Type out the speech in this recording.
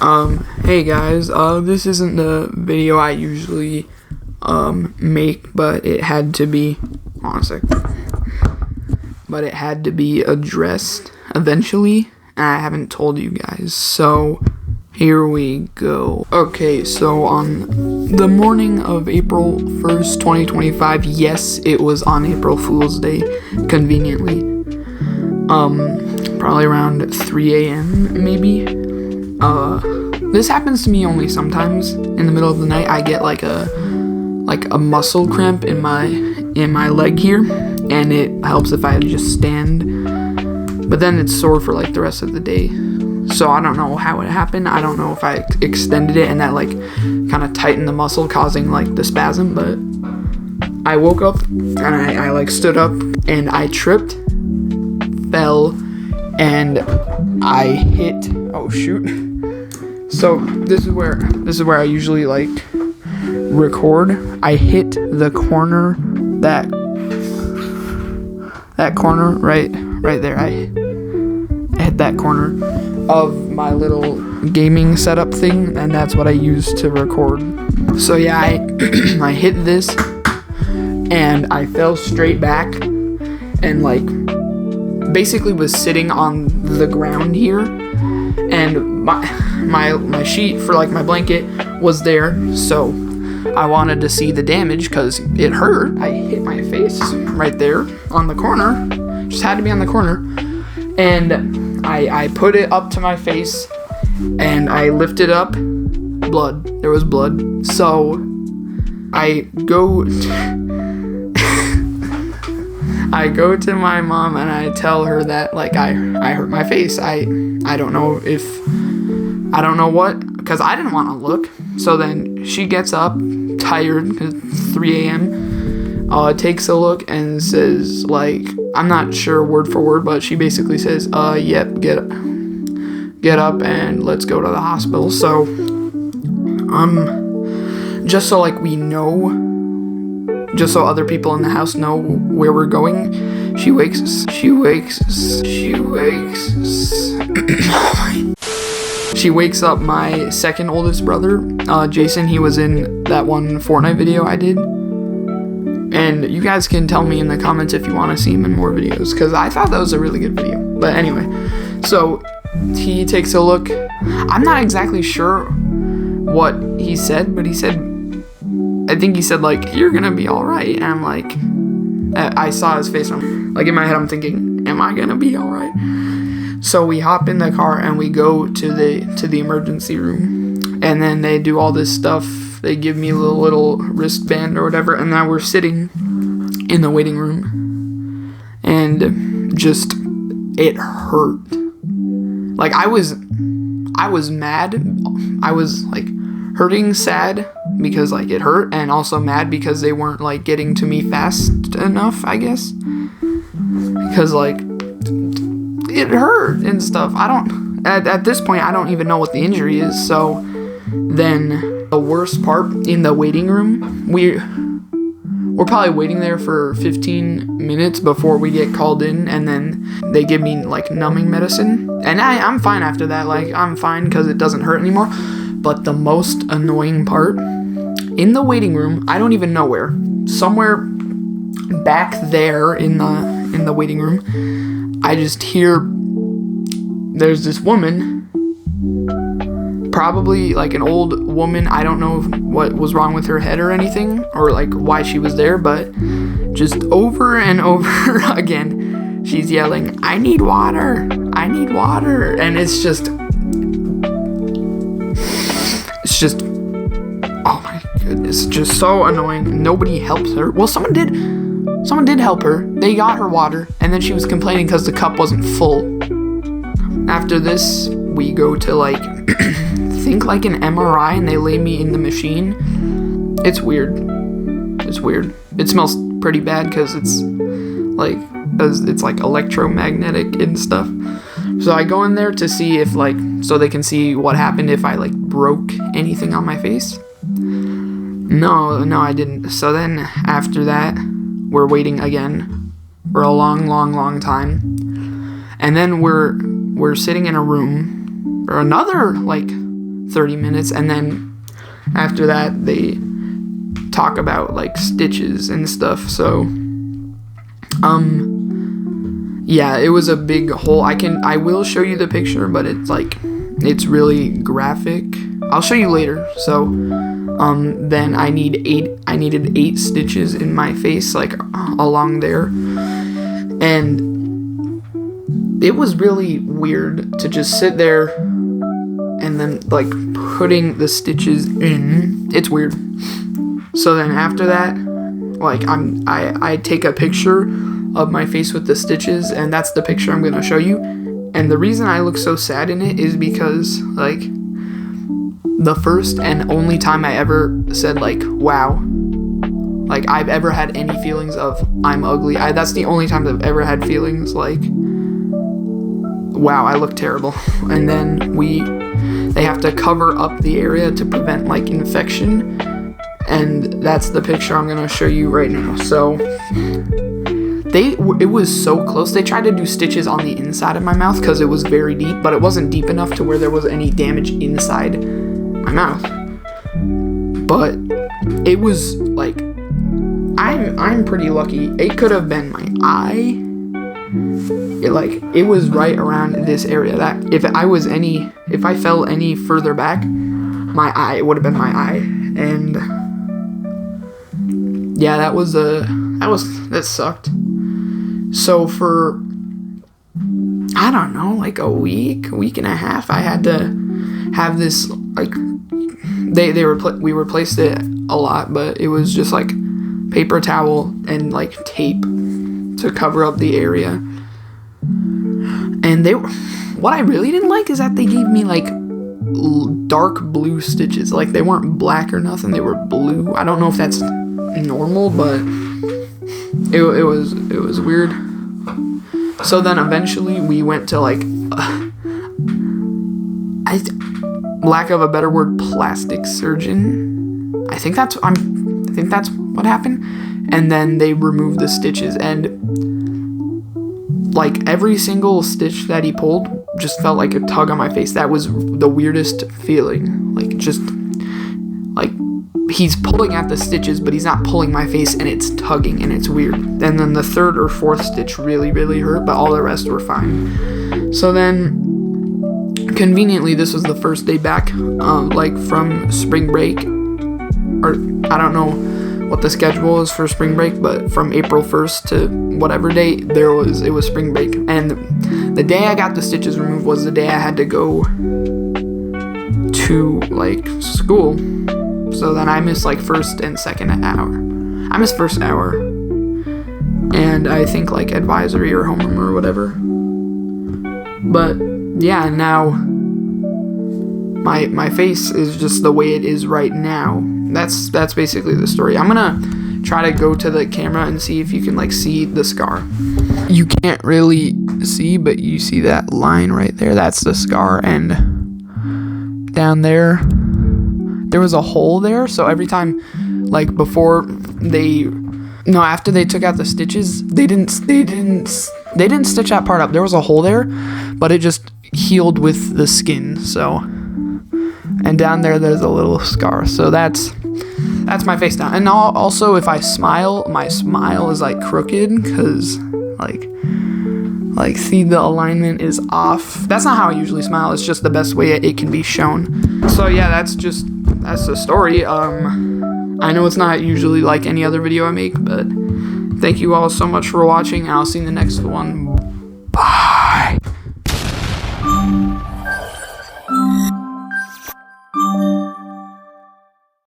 Hey guys, this isn't the video I usually, make, but it had to be, but it had to be addressed eventually, and I haven't told you guys, so here we go. Okay, so on the morning of April 1st, 2025, yes, it was on April Fool's Day, conveniently, probably around 3 a.m. maybe. This happens to me only sometimes. In the middle of the night, I get like a muscle cramp in my leg here, and it helps if I just stand. But then it's sore for like the rest of the day. So I don't know how it happened. I don't know if I extended it and that like kind of tightened the muscle, causing like the spasm. But I woke up and I like stood up and I tripped, fell, and I hit. Oh shoot. So this is where I usually like record. I hit the corner, that corner right there. I hit that corner of my little gaming setup thing, and that's what I use to record. So yeah, I hit this and I fell straight back and like basically was sitting on the ground here, and my sheet for like my blanket was there, so I wanted to see the damage because it hurt. I hit my face right there on the corner, just had to be on the corner, and I put it up to my face and I lifted up. Blood. There was blood. So I go to my mom and I tell her that like I hurt my face. I don't know what, because I didn't want to look. So then she gets up, tired, 3 a.m., takes a look and says, like, I'm not sure word for word, but she basically says, yep, get up and let's go to the hospital. So, just so like we know, just so other people in the house know where we're going, she wakes us. She wakes up my second oldest brother, Jason. He was in that one Fortnite video I did. And you guys can tell me in the comments if you want to see him in more videos, because I thought that was a really good video. But anyway, so he takes a look. I'm not exactly sure what he said, but I think he said like, you're gonna be alright. And I'm like, I saw his face. Like in my head, I'm thinking, am I gonna be alright? So we hop in the car and we go to the emergency room, and then they do all this stuff. They give me a little wristband or whatever, and now we're sitting in the waiting room, and just it hurt. Like I was mad. I was like hurting, sad because like it hurt, and also mad because they weren't like getting to me fast enough, I guess, because like it hurt and stuff. At this point I don't even know what the injury is. So then the worst part, in the waiting room, we're probably waiting there for 15 minutes before we get called in, and then they give me like numbing medicine, and I'm fine after that. Like I'm fine because it doesn't hurt anymore. But the most annoying part, in the waiting room, I don't even know where, somewhere back there in the waiting room, I just hear there's this woman, probably like an old woman. I don't know what was wrong with her head or anything, or like why she was there, but just over and over again, she's yelling, I need water, and it's just, oh my goodness, just so annoying. Nobody helps her. Well, someone did help her. They got her water, and then she was complaining because the cup wasn't full. After this, we go to like, think like an MRI, and they lay me in the machine. It's weird. It smells pretty bad because it's like electromagnetic and stuff. So I go in there to see if like, so they can see what happened if I like broke anything on my face. No, I didn't. So then after that, we're waiting again for a long time. And then we're sitting in a room, or another like 30 minutes, and then after that they talk about like stitches and stuff. So yeah, it was a big hole. I will show you the picture, but it's really graphic. I'll show you later. So then I needed 8 stitches in my face, like along there, and it was really weird to just sit there and then like putting the stitches in. It's weird. So then after that, like I take a picture of my face with the stitches, and that's the picture I'm gonna show you. And the reason I look so sad in it is because like the first and only time I ever said like wow, like I've ever had any feelings of I'm ugly. That's the only time I've ever had feelings like wow, I look terrible. And then they have to cover up the area to prevent like infection, and that's the picture I'm gonna show you right now. So it was so close. They tried to do stitches on the inside of my mouth because it was very deep, but it wasn't deep enough to where there was any damage inside my mouth. But it was like I'm pretty lucky. It could have been my eye. It was right around this area. That if I fell any further back, it would have been my eye. And yeah, that sucked. So for I don't know, like a week and a half, I had to have this like we replaced it a lot, but it was just like paper towel and like tape to cover up the area. And what I really didn't like is that they gave me like dark blue stitches. Like they weren't black or nothing, they were blue. I don't know if that's normal, but it was weird. So then eventually we went to like lack of a better word, plastic surgeon. I think that's what happened. And then they removed the stitches, and like every single stitch that he pulled just felt like a tug on my face. That was the weirdest feeling. Like just like he's pulling at the stitches, but he's not pulling my face, and it's tugging, and it's weird. And then the 3rd or 4th stitch really, really hurt, but all the rest were fine. So then conveniently, this was the first day back, like from spring break, or I don't know what the schedule is for spring break, but from April 1st to whatever date it was spring break. And the day I got the stitches removed was the day I had to go to like school. So then I missed like first and second hour. I missed first hour, and I think like advisory or homeroom or whatever. But yeah, now my face is just the way it is right now. That's basically the story. I'm gonna try to go to the camera and see if you can like see the scar. You can't really see, but you see that line right there. That's the scar, and down there was a hole there. So every time, like after they took out the stitches, they didn't stitch that part up. There was a hole there, but it just healed with the skin. So, and down there's a little scar. So that's my face down. And also, if I smile, my smile is like crooked because like see, the alignment is off. That's not how I usually smile. It's just the best way it can be shown. So yeah, that's the story. I know it's not usually like any other video I make, but thank you all so much for watching. I'll see you in the next one.